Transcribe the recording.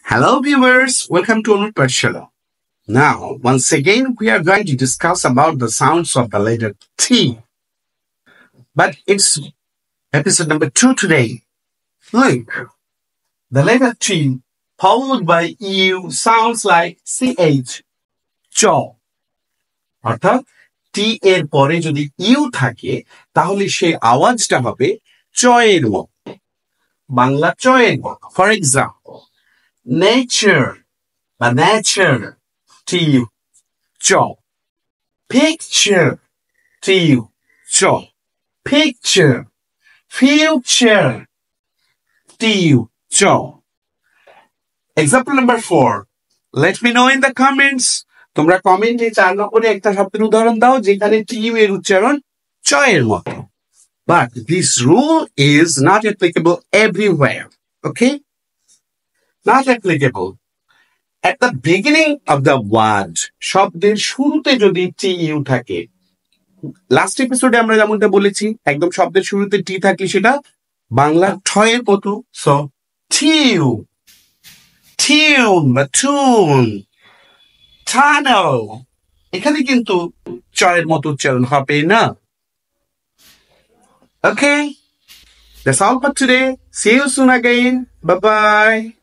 Hello viewers, welcome to Onur Pathshala. Now, once again, we are going to discuss about the sounds of the letter T. But it's episode number 2 today. Look, the letter T followed by U sounds like CH, চ অর্থাৎ টি এর পরে যদি you থাকে তাহলে সেই আওয়াজটা হবে চ এর মতো বাংলা চ এর মতো ফর এক্সাম্পল nature বা nature টিউ চ picture টিউ চ picture future টিউ চ example number 4 let me know in the comments তোমরা কমেন্টে 4 নম্বরে একটা শব্দের উদাহরণ দাও যেখানে টিউ এর উচ্চারণ চ এর মতো but this rule is not applicable everywhere okay not applicable at the beginning of the word শব্দের শুরুতে যদি টি ইউ থাকে লাস্ট এপিসোডে আমরা যেমনটা বলেছি একদম শব্দের শুরুতে টি থাকলে সেটা বাংলা ঠ এর মতো সো টিউ টিউন বা টুন টানেল এখানে কিন্তু চ এর মতো উচ্চারণ হবে না okay that's all for today see you soon again bye bye